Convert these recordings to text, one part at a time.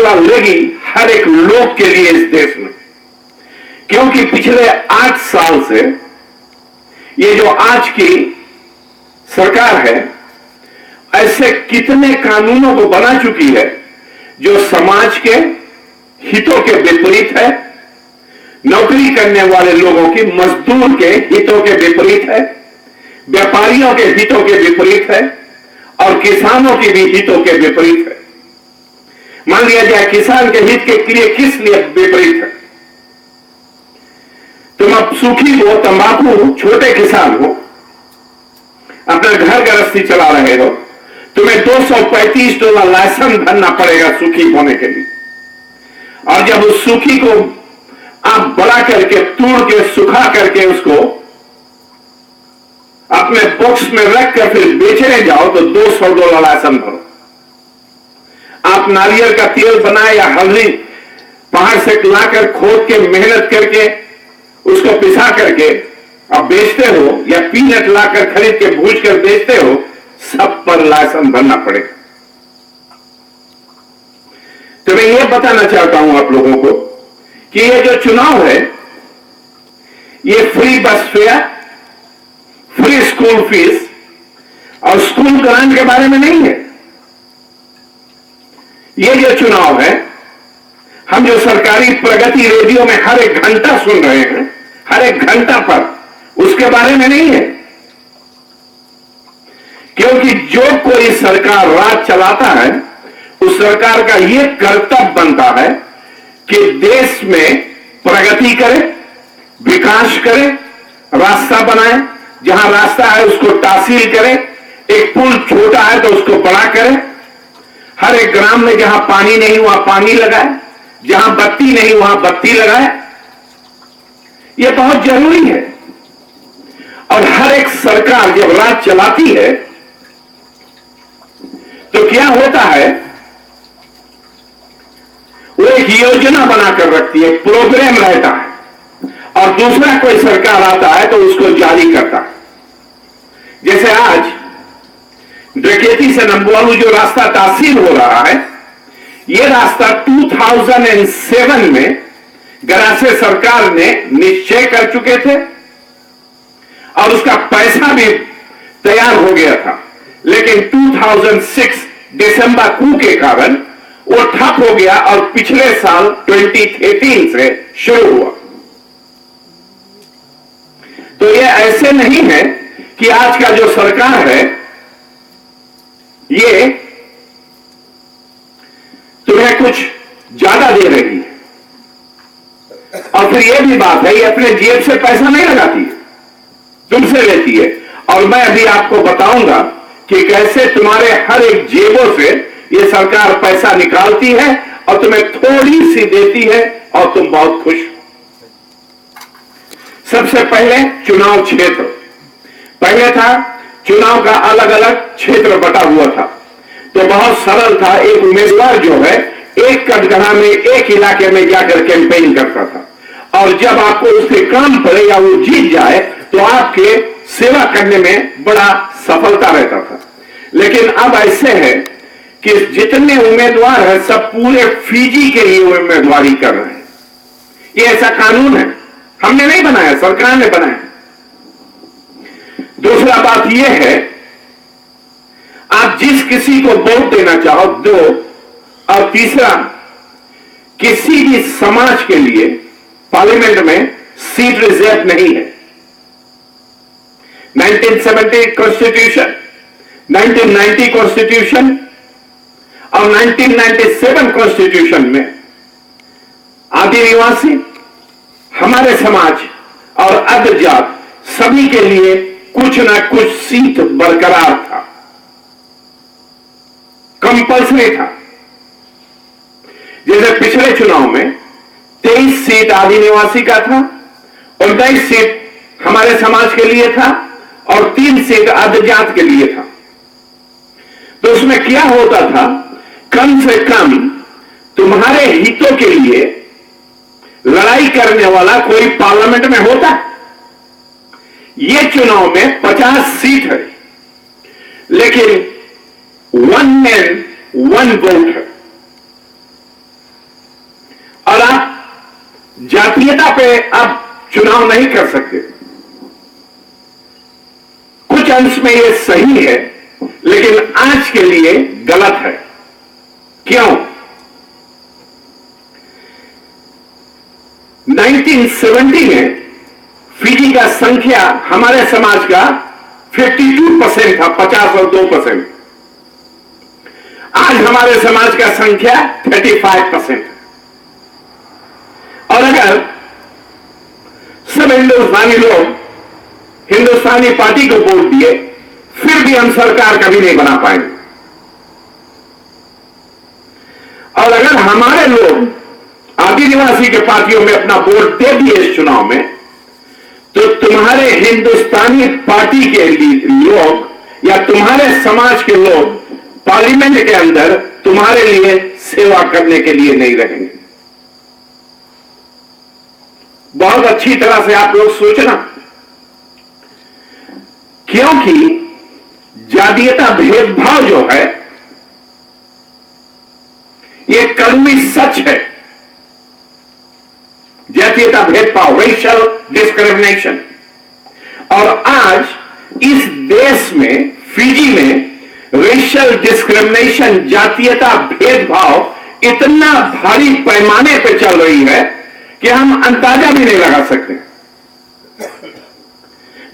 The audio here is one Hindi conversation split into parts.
आवश्यकता लगी हर एक लोग के लिए इस देश में, क्योंकि पिछले 8 साल से ये जो आज की सरकार है ऐसे कितने कानूनों को बना चुकी है जो समाज के हितों के विपरीत है, नौकरी करने वाले लोगों की, मजदूर के हितों के विपरीत है, व्यापारियों के हितों के विपरीत है और किसानों के भी हितों के विपरीत है। मान लिया जाए किसान के हित के लिए किस लिए विपरीत है? तुम अब सूखी हो, तंबाकू, छोटे किसान हो, अपना घर गृहस्थी चला रहे हो, तुम्हें $235 लाइसेंस भरना पड़ेगा सूखी होने के लिए। और जब उस सूखी को आप बड़ा करके, तोड़ के, सुखा करके उसको अपने बॉक्स में रख कर फिर बेचने जाओ तो $200 लाइसेंस भरो। आप नारियल का तेल बनाए या हल्दी पहाड़ से लाकर खोद के मेहनत करके उसको पिसा करके आप बेचते हो या पीनट लाकर खरीद के भूज कर बेचते हो, सब पर लाइसेंस भरना पड़ेगा। तो मैं ये बताना चाहता हूं आप लोगों को कि ये जो चुनाव है ये फ्री बस फेयर, फ्री स्कूल फीस और स्कूल ग्रांट के बारे में नहीं है। ये जो चुनाव है, हम जो सरकारी प्रगति रेडियो में हर एक घंटा सुन रहे हैं, हर एक घंटा पर, उसके बारे में नहीं है। क्योंकि जो कोई सरकार राज चलाता है उस सरकार का यह कर्तव्य बनता है कि देश में प्रगति करे, विकास करे, रास्ता बनाए, जहां रास्ता है उसको तासील करे, एक पुल छोटा है तो उसको बड़ा करे, हर एक ग्राम में जहां पानी नहीं वहां पानी लगाए, जहां बत्ती नहीं वहां बत्ती लगाए। यह बहुत जरूरी है। और हर एक सरकार जब राज चलाती है तो क्या होता है, वो एक योजना बनाकर रखती है, प्रोग्राम रहता है, और दूसरा कोई सरकार आता है तो उसको जारी करता है। जैसे आज डकैती से नंबवालू जो रास्ता तासील हो रहा है, यह रास्ता 2007 में गरासे सरकार ने निश्चय कर चुके थे और उसका पैसा भी तैयार हो गया था, लेकिन 2006 दिसंबर कू के कारण वो ठप हो गया और पिछले साल 2013 से शुरू हुआ। तो ये ऐसे नहीं है कि आज का जो सरकार है ये तुम्हें कुछ ज्यादा दे रही है, और फिर यह भी बात है ये अपने जेब से पैसा नहीं लगाती है, तुमसे लेती है। और मैं अभी आपको बताऊंगा कि कैसे तुम्हारे हर एक जेबों से ये सरकार पैसा निकालती है और तुम्हें थोड़ी सी देती है और तुम बहुत खुश हो। सबसे पहले चुनाव क्षेत्र, पहले था चुनाव का अलग अलग क्षेत्र बटा हुआ था, तो बहुत सरल था। एक उम्मीदवार जो है एक कटघरा में, एक इलाके में जाकर कैंपेन करता था, और जब आपको उसके काम पड़े या वो जीत जाए तो आपके सेवा करने में बड़ा सफलता रहता था। लेकिन अब ऐसे है कि जितने उम्मीदवार हैं सब पूरे फीजी के लिए उम्मीदवारी कर रहे हैं। ये ऐसा कानून है, हमने नहीं बनाया, सरकार ने बनाया। दूसरा बात यह है, आप जिस किसी को वोट देना चाहो दो, और तीसरा, किसी भी समाज के लिए पार्लियामेंट में सीट रिजर्व नहीं है। 1970 कॉन्स्टिट्यूशन, 1990 कॉन्स्टिट्यूशन और 1997 कॉन्स्टिट्यूशन में आदिवासी, हमारे समाज और अदर जात सभी के लिए कुछ ना कुछ सीट बरकरार था, कंपल्सरी था। जैसे पिछले चुनाव में 23 सीट आदिवासी का था, 29 सीट हमारे समाज के लिए था और 3 सीट अदर जात के लिए था। तो उसमें क्या होता था, कम से कम तुम्हारे हितों के लिए लड़ाई करने वाला कोई पार्लियामेंट में होता। ये चुनाव में 50 सीट है, लेकिन 1 मैन 1 वोट है। जातीयता पे अब चुनाव नहीं कर सकते। कुछ अंश में यह सही है, लेकिन आज के लिए गलत है। क्यों? 1970 में फिजी का संख्या हमारे समाज का 52% था, 50 और 2%। आज हमारे समाज का संख्या 35%। और अगर सब हिंदुस्तानी लोग हिंदुस्तानी पार्टी को वोट दिए, फिर भी हम सरकार कभी नहीं बना पाएंगे। और अगर हमारे लोग आदिवासी के पार्टियों में अपना वोट दे दिए इस चुनाव में, तो तुम्हारे हिंदुस्तानी पार्टी के लोग या तुम्हारे समाज के लोग पार्लियामेंट के अंदर तुम्हारे लिए सेवा करने के लिए नहीं रहेंगे। बहुत अच्छी तरह से आप लोग सोचना, क्योंकि जातीयता भेदभाव जो है यह कड़वी सच है। जातीयता भेदभाव, रेशियल डिस्क्रिमिनेशन। और आज इस देश में, फिजी में रेशियल डिस्क्रिमिनेशन, जातीयता भेदभाव इतना भारी पैमाने पर चल रही है कि हम अंदाजा भी नहीं लगा सकते।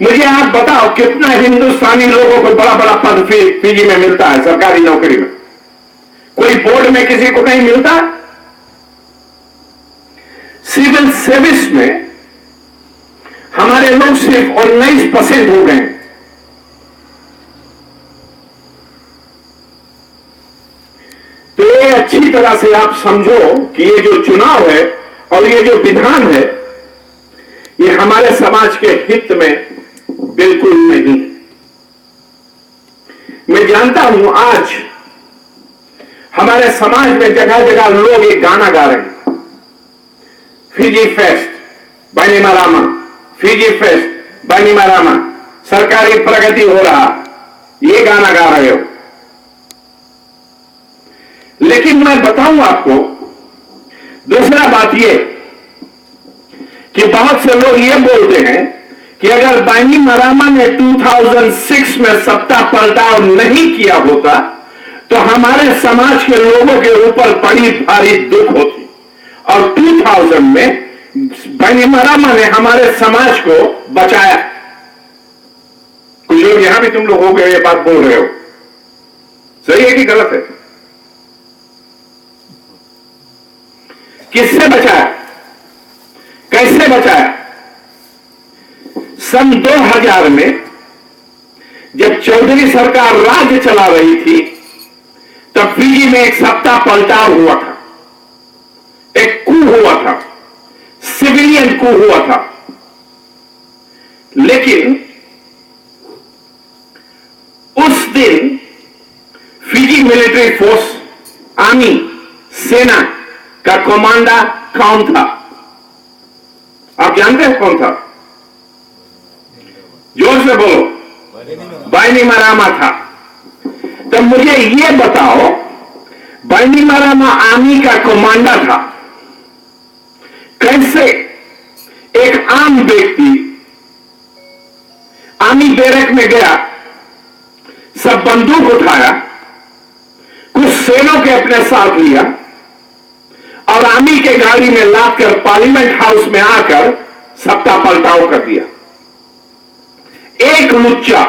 मुझे आप बताओ कितना हिंदुस्तानी लोगों को बड़ा बड़ा पद फिजी में मिलता है सरकारी नौकरी में? कोई बोर्ड में किसी को नहीं मिलता? सिविल सर्विस में हमारे लोग सिर्फ 19% हो गए। तो ये अच्छी तरह से आप समझो कि ये जो चुनाव है और ये जो विधान है, ये हमारे समाज के हित में बिल्कुल नहीं। मैं जानता हूं आज हमारे समाज में जगह जगह लोग एक गाना गा रहे हैं, फिजी फेस्ट बाइनीमारामा, फिजी फेस्ट बाइनीमारामा, सरकारी प्रगति हो रहा, ये गाना गा रहे हो। लेकिन मैं बताऊं आपको दूसरा बात ये कि बहुत से लोग ये बोलते हैं कि अगर बाइनीमारामा ने 2006 में सत्ता पलटाव नहीं किया होता तो हमारे समाज के लोगों के ऊपर बड़ी भारी दुख होती। और 2000 में बाइनीमारामा ने हमारे समाज को बचाया। कुछ लोग यहां भी तुम लोग हो गए ये बात बोल रहे हो, सही है कि गलत है? किससे बचाया, कैसे बचाया? सन 2000 में जब चौधरी सरकार राज्य चला रही थी, तब फिजी में एक सत्ता पलटाव हुआ था, एक कू हुआ था, सिविलियन कू हुआ था। लेकिन उस दिन फिजी मिलिट्री फोर्स, आर्मी, सेना का कमांडर कौन था? आप जानते हैं कौन था? जोर से बोलो। बाइनीमारामा था। तो मुझे ये बताओ, बाइनीमारामा आर्मी का कमांडर था, कैसे एक आम व्यक्ति आर्मी बैरक में गया, सब बंदूक उठाया, कुछ सेना के अपने साथ लिया और आर्मी के गाड़ी में लादकर पार्लियामेंट हाउस में आकर सत्ता पलटाव कर दिया। एक लुच्चा।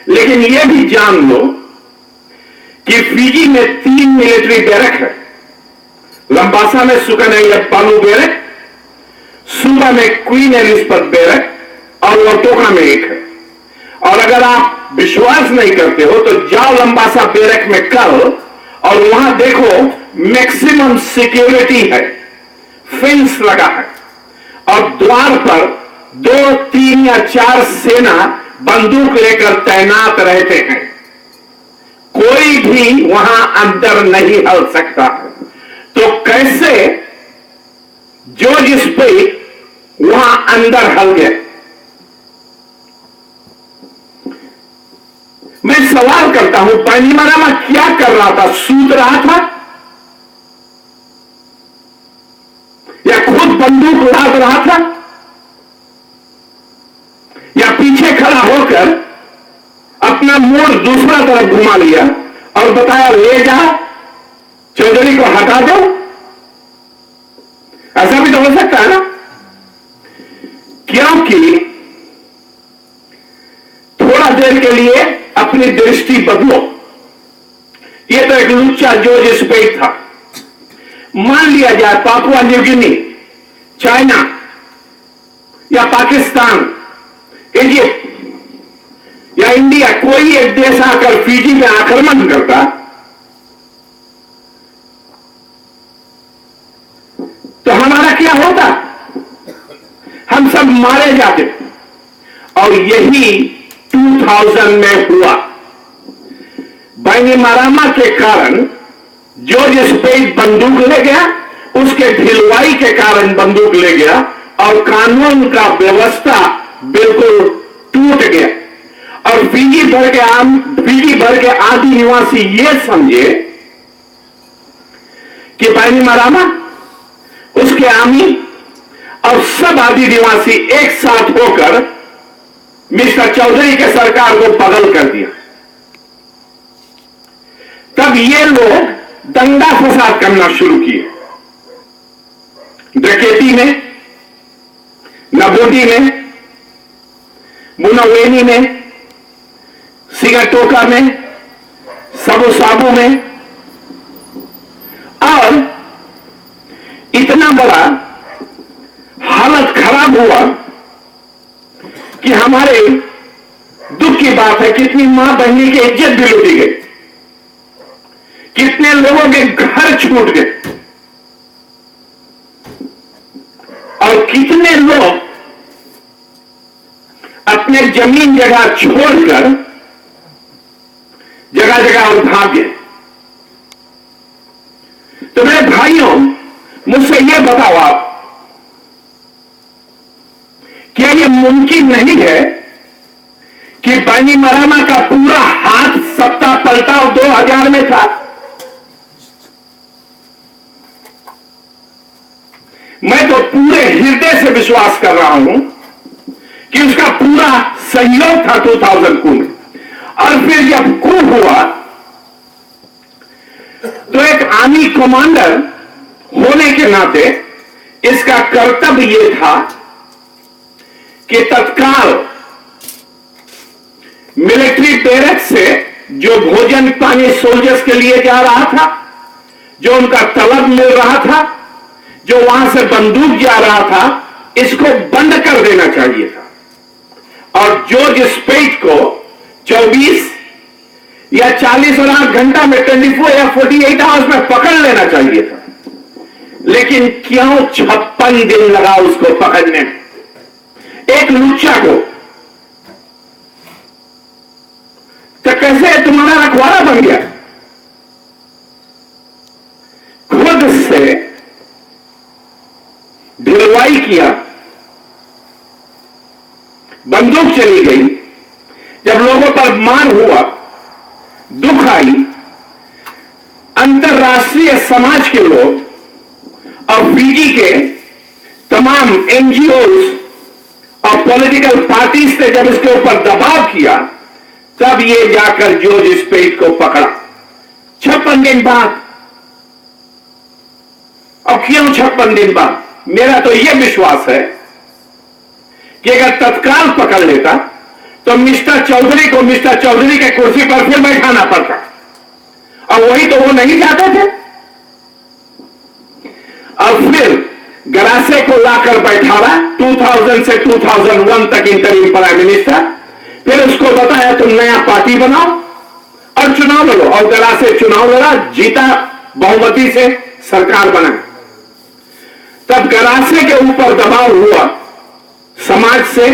लेकिन यह भी जान लो कि फिजी में 3 मिलिट्री बैरक है। लंबासा में सुकनैयापालू बैरक, सूबा में क्वीन एलिजाबेथ बैरक और वर्तोका में एक है। और अगर आप विश्वास नहीं करते हो तो जाओ लंबासा बैरक में कल और वहां देखो, मैक्सिमम सिक्योरिटी है, फेंस लगा है और द्वार पर 2, 3 या 4 सेना बंदूक लेकर तैनात रहते हैं। कोई भी वहां अंदर नहीं हल सकता। तो कैसे जॉर्ज स्पेट वहां अंदर हल गए? मैं सवाल करता हूं, बाइनीमारामा क्या कर रहा था? सूत रहा था? बंदूक लाद रहा था, या पीछे खड़ा होकर अपना मोड़ दूसरा तरफ घुमा लिया और बताया ले जा, चौधरी को हटा दो? ऐसा भी तो हो सकता है ना, क्योंकि थोड़ा देर के लिए अपनी दृष्टि बदलो। यह तो एक लुच्चा जॉर्ज स्पेट था। मान लिया जाए पापुआ न्यू गिनी, चाइना या पाकिस्तान, इजिप्ट या इंडिया, कोई एक देश आकर फिजी में आक्रमण करता तो हमारा क्या होता? हम सब मारे जाते। और यही 2000 में हुआ। बैनीमारामा के कारण जॉर्ज स्पेट बंदूक ले गया, उसके ढिलवाई के कारण बंदूक ले गया और कानून का व्यवस्था बिल्कुल टूट गया। और फिजी भर के आदि निवासी ये समझे कि बैनीमारामा, उसके आर्मी और सब आदि निवासी एक साथ होकर मिस्टर चौधरी के सरकार को बदल कर दिया। तब ये लोग दंगा फसाद करना शुरू किए। डकैती में, नबोदी में, मुनवेनी में, सिगाटोका में, सबो साबू में, और इतना बड़ा हालत खराब हुआ कि हमारे दुख की बात है, कितनी मां बहनी की इज्जत भी लूटी गई, कितने लोगों के घर छूट गए और कितने लोग अपने जमीन जगह छोड़कर जगह जगह और भाग गए। तो मेरे भाइयों, मुझसे यह बताओ आप, क्या यह मुमकिन नहीं है कि बैनीमारामा का पूरा हाथ सत्ता पलटाव 2000 में था? मैं तो पूरे हृदय से विश्वास कर रहा हूं कि उसका पूरा सहयोग था 2000 कू में। और फिर जब कू हुआ तो एक आर्मी कमांडर होने के नाते इसका कर्तव्य यह था कि तत्काल मिलिट्री बैरक से जो भोजन पानी सोल्जर्स के लिए जा रहा था, जो उनका तलब मिल रहा था, जो वहां से बंदूक जा रहा था, इसको बंद कर देना चाहिए था। और जॉर्ज स्पेट को 24 या 48 घंटा में, 24 या 48 आवर्स में पकड़ लेना चाहिए था। लेकिन क्यों 56 दिन लगा उसको पकड़ने में, एक लुच्चा को? तो कैसे तुम्हारा रखवाला बन गया? खुद से ढिलवाई किया, बंदूक चली गई, जब लोगों पर मार हुआ, दुख आई, अंतर्राष्ट्रीय समाज के लोग और फिजी के तमाम एनजीओज और पॉलिटिकल पार्टीज ने जब इसके ऊपर दबाव किया, तब ये जाकर जॉर्ज स्पेट को पकड़ा 56 दिन बाद। और क्यों 56 दिन बाद? मेरा तो यह विश्वास है कि अगर तत्काल पकड़ लेता तो मिस्टर चौधरी को मिस्टर चौधरी के कुर्सी पर फिर बैठाना पड़ता, और वही तो वो नहीं चाहते थे। और फिर गरासे को लाकर बैठाया 2000 से 2001 तक इंटरिम प्राइम मिनिस्टर। फिर उसको बताया तुम नया पार्टी बनाओ और चुनाव लड़ो, और गरासे चुनाव लड़ा, जीता, बहुमती से सरकार बना। तब गरासे के ऊपर दबाव हुआ समाज से,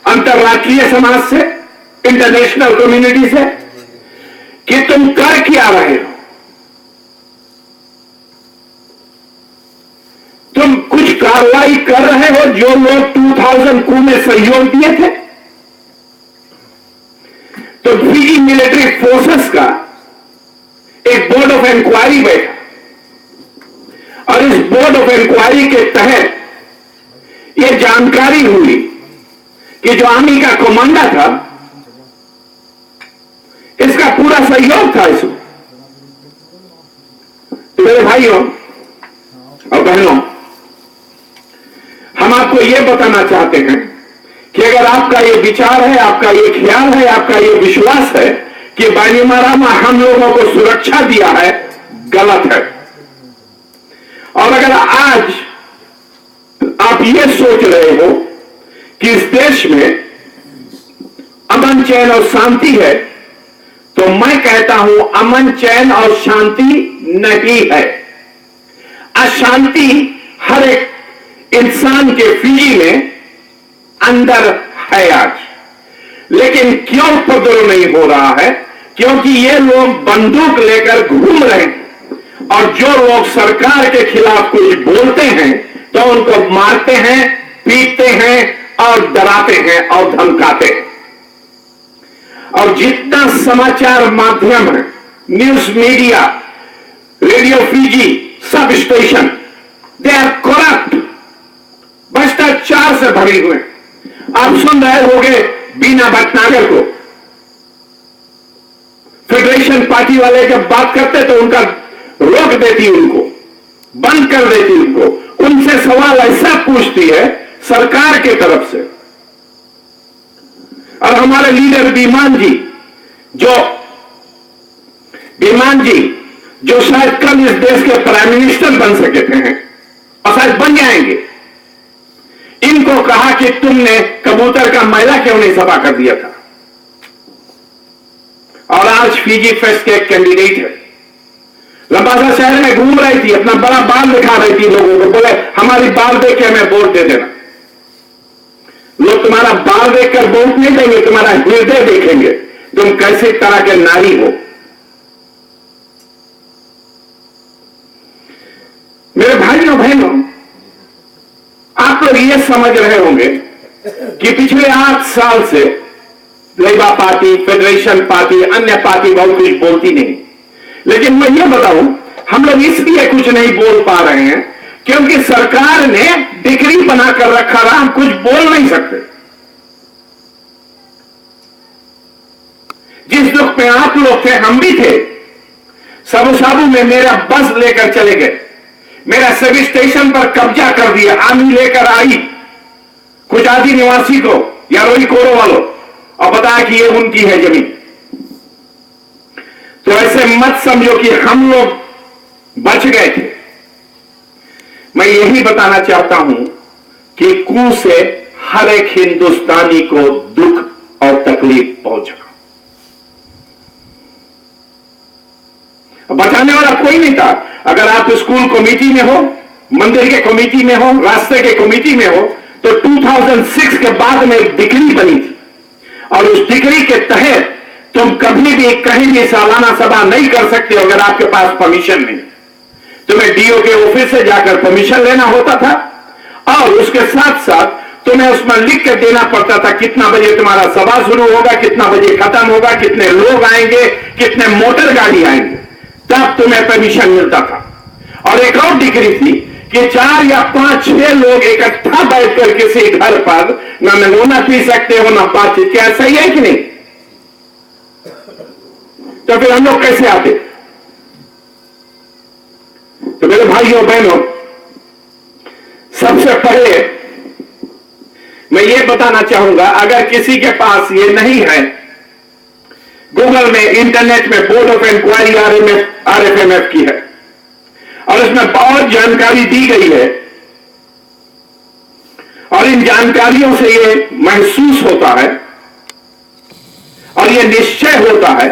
अंतर्राष्ट्रीय समाज से, इंटरनेशनल कम्युनिटी से, कि तुम कर क्या रहे हो? तुम कुछ कार्रवाई कर रहे हो जो लोग 2000 कू में सहयोग दिए थे? तो फिजी मिलिट्री फोर्सेस का एक बोर्ड ऑफ इंक्वायरी बैठा, और इस बोर्ड ऑफ इंक्वायरी के तहत ये जानकारी हुई कि जो आर्मी का कमांडर था, इसका पूरा सहयोग था इसमें। तो मेरे भाइयों और बहनों, हम आपको यह बताना चाहते हैं कि अगर आपका ये विचार है, आपका ये ख्याल है, आपका ये विश्वास है कि बाईमारामा हम लोगों को सुरक्षा दिया है, गलत है। और अगर आज आप ये सोच रहे हो कि इस देश में अमन चैन और शांति है, तो मैं कहता हूं अमन चैन और शांति नहीं है। अशांति हर एक इंसान के फिजी में अंदर है आज, लेकिन क्यों उपद्रव नहीं हो रहा है? क्योंकि ये लोग बंदूक लेकर घूम रहे हैं, और जो लोग सरकार के खिलाफ कुछ बोलते हैं तो उनको मारते हैं, पीटते हैं और डराते हैं और धमकाते हैं। और जितना समाचार माध्यम है, न्यूज मीडिया, रेडियो फिजी, सब स्टेशन, दे आर करप्ट, भ्रष्टाचार से भरे हुए। आप सुन रहे होंगे बीना भटनागर को, फेडरेशन पार्टी वाले जब बात करते तो उनका रोक देती, उनको बंद कर देती, उनसे सवाल ऐसा पूछती है सरकार के तरफ से। और हमारे लीडर विमान जी जो शायद कल इस देश के प्राइम मिनिस्टर बन सके थे और शायद बन जाएंगे, इनको कहा कि तुमने कबूतर का मैला क्यों नहीं सफा कर दिया था। और आज फिजी फेस्ट के एक कैंडिडेट है, लंबासा शहर में घूम रही थी, अपना बड़ा बाल दिखा रही थी लोगों को, बोले हमारी बाल देख के हमें वोट दे देना। लोग तुम्हारा बाल देखकर वोट नहीं देंगे, तुम्हारा हृदय देखेंगे, तुम कैसे तरह के नारी हो। मेरे भाइयों बहनों, आप लोग ये समझ रहे होंगे कि पिछले 8 साल से लेबर पार्टी, फेडरेशन पार्टी, अन्य पार्टी बहुत कुछ बोलती नहीं, लेकिन मैं ये बताऊं, हम लोग इसलिए कुछ नहीं बोल पा रहे हैं क्योंकि सरकार ने डिक्री बनाकर रखा रहा, हम कुछ बोल नहीं सकते। जिस दुख में आप लोग थे, हम भी थे। साबू में मेरा बस लेकर चले गए, मेरा सभी स्टेशन पर कब्जा कर दिया, आर्मी लेकर आई कुछ आदि निवासी को या रोई कोरो वालों, और बताया कि ये उनकी है जमीन। तो ऐसे मत समझो कि हम लोग बच गए थे। मैं यही बताना चाहता हूं कि कू से हर एक हिंदुस्तानी को दुख और तकलीफ पहुंचा। बचाने वाला कोई नहीं था। अगर आप स्कूल कमेटी में हो, मंदिर के कमेटी में हो, रास्ते के कमेटी में हो, तो 2006 के बाद में एक डिक्री बनी थी, और उस डिक्री के तहत तुम कभी भी कहीं भी सालाना सभा नहीं कर सकते अगर आपके पास परमिशन नहीं। तुम्हें डीओ के ऑफिस से जाकर परमिशन लेना होता था, और उसके साथ साथ तुम्हें उसमें लिख के देना पड़ता था कितना बजे तुम्हारा सभा शुरू होगा, कितना बजे खत्म होगा, कितने लोग आएंगे, कितने मोटर गाड़ी आएंगे, तब तुम्हें परमिशन मिलता था। और एक और डिग्री थी कि 4 या 5, 6 लोग इकट्ठा बैठकर किसी घर पर ना पी सकते हो, ना बातचीत। क्या सही है कि नहीं? तो फिर हम लोग कैसे आते? तो मेरे भाइयों बहनों, सबसे पहले मैं ये बताना चाहूंगा, अगर किसी के पास ये नहीं है, गूगल में, इंटरनेट में बोर्ड ऑफ इंक्वायरी RFMF की है, और इसमें बहुत जानकारी दी गई है, और इन जानकारियों से ये महसूस होता है और ये निश्चय होता है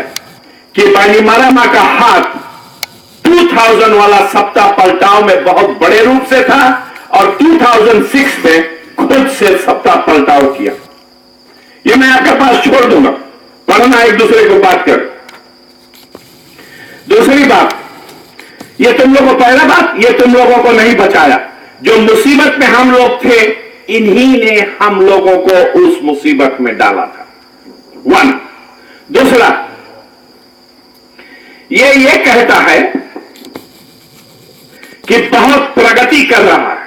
कि बाईमारामा का हाथ 2000 वाला सत्ता पलटाव में बहुत बड़े रूप से था, और 2006 में खुद से सत्ता पलटाव किया। ये मैं आपके पास छोड़ दूंगा, पढ़ना एक दूसरे को बात कर। दूसरी बात, ये तुम लोगों को, पहला बात, ये तुम लोगों को नहीं बचाया। जो मुसीबत में हम लोग थे, इन्हीं ने हम लोगों को उस मुसीबत में डाला था। 1। दूसरा, ये कहता है कि बहुत प्रगति कर रहा है,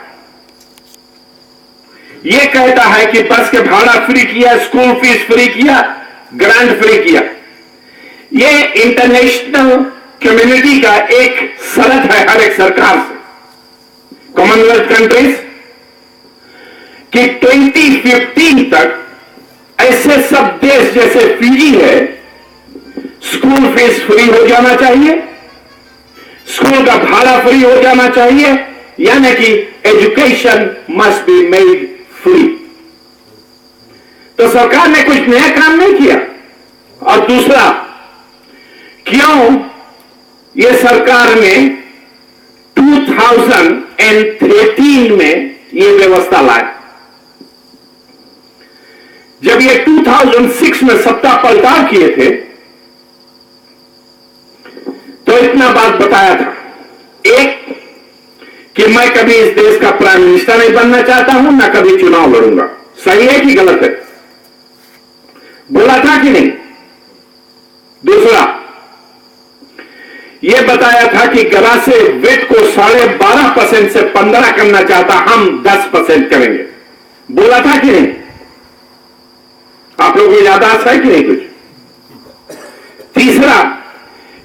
ये कहता है कि बस के भाड़ा फ्री किया, स्कूल फीस फ्री किया, ग्रांट फ्री किया। ये इंटरनेशनल कम्युनिटी का एक शर्त है हर एक सरकार से, कॉमनवेल्थ कंट्रीज, कि 2015 तक ऐसे सब देश जैसे फिजी है, स्कूल फीस फ्री हो जाना चाहिए, स्कूल का भाड़ा फ्री हो जाना चाहिए, यानी कि education must be made free. तो सरकार ने कुछ नया काम नहीं किया। और दूसरा, क्यों ये सरकार ने 2013 में ये व्यवस्था लाई? जब ये 2006 में सत्ता पलटाव किए थे तो इतना बात बताया था, एक कि मैं कभी इस देश का प्राइम मिनिस्टर नहीं बनना चाहता हूं, ना कभी चुनाव लड़ूंगा। सही है कि गलत है? बोला था कि नहीं? दूसरा, यह बताया था कि गला से वेट को 12.5% से 15 करना चाहता, हम 10% करेंगे। बोला था कि नहीं? आप लोगों को याददाश्त है कि नहीं कुछ? तीसरा,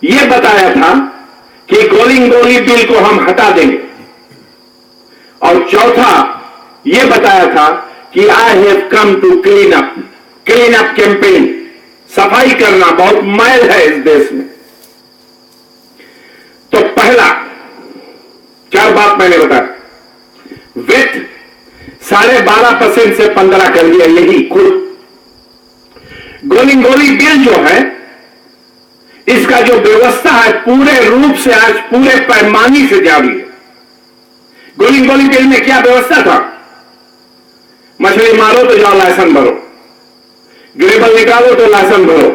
यह बताया था कि गोलिंग गोली बिल को हम हटा देंगे। और चौथा, यह बताया था कि I have come to clean up campaign, सफाई करना बहुत मैल है इस देश में। तो पहला 4 बात मैंने बताया, वेट 12.5% से 15 कर दिया, यही खुद। गोलिंग गोली बिल जो है, इसका जो व्यवस्था है पूरे रूप से आज पूरे पैमाने से जारी है। गोलिंग गोली बिल में क्या व्यवस्था था? मछली मारो तो जाओ लाइसेंस भरो, ग्रेबल निकालो तो लाइसेंस भरो,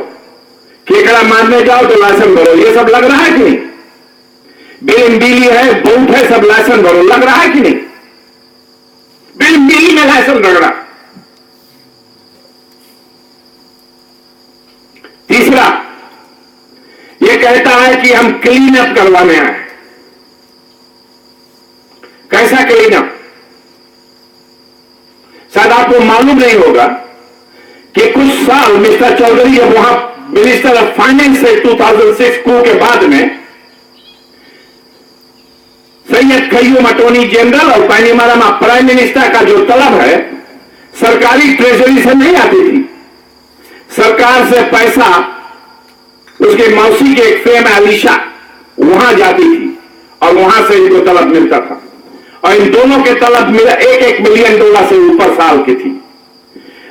केकड़ा मारने जाओ तो लाइसेंस भरो। ये सब लग रहा है कि नहीं? बिल बिली है, बोट है, सब लाइसेंस भरो, लग रहा है कि नहीं? बिल बिली में लाइसेंस लग रहा। तीसरा, यह कहता है कि हम क्लीन अप करवाने आए। कैसा क्लीन अप? शायद आपको मालूम नहीं होगा कि कुछ साल मिस्टर चौधरी जब वहां मिनिस्टर ऑफ फाइनेंस से 2006 coup के बाद में सैयद कयूम अटॉर्नी जनरल और पैनीमारामा प्राइम मिनिस्टर का जो तलब है, सरकारी ट्रेजरी से नहीं आती थी, सरकार से पैसा उसके मौसी के एक फेम अलीशा वहां जाती थी और वहां से इनको तलब मिलता था। और इन दोनों के तलब मिला $1 मिलियन से ऊपर साल की थी।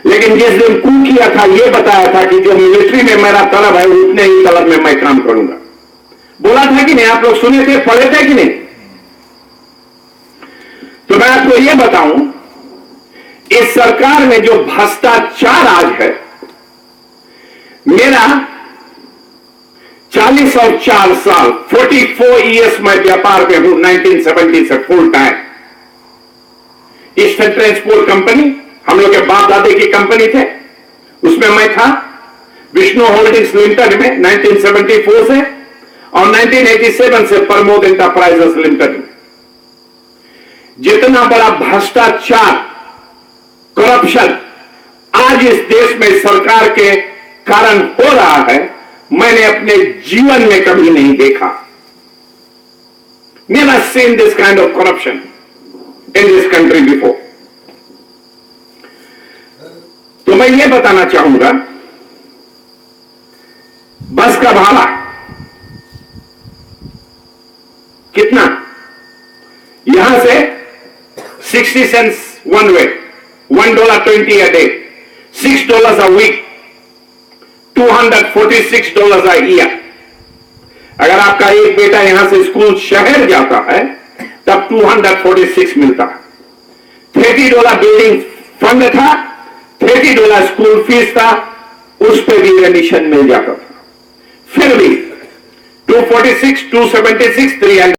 लेकिन जिस दिन coup किया था, यह बताया था कि जो मिलिट्री में मेरा तलब है उतने ही तलब में मैं काम करूंगा। बोला था कि नहीं? आप लोग सुने थे, पढ़े थे कि नहीं? तो मैं आपको यह बताऊं, इस सरकार में जो भ्रष्टाचार आज है, मेरा 40 और 4 साल 44 ईयर्स में व्यापार में हूं, 1970 से full time. Eastern transport company, हम लोग के बाप दादे की कंपनी थे, उसमें मैं था। विष्णु होल्डिंग्स लिमिटेड में 1974 से और 1987 से प्रमोद इंटरप्राइजेस लिमिटेड में। जितना बड़ा भ्रष्टाचार, करप्शन आज इस देश में सरकार के कारण हो रहा है, मैंने अपने जीवन में कभी नहीं देखा। Never seen this kind of corruption in this country before. तो मैं ये बताना चाहूंगा, बस का भाड़ा कितना? यहां से 60 cents one way, $1.20 a day, $6 a week, $246 a year। अगर आपका एक बेटा यहां से स्कूल शहर जाता है तब 246 मिलता है। $30 बिल्डिंग फंड था, $30 स्कूल फीस था, उस पर भी एडमिशन मिल जाता था। फिर भी 246, 276, 300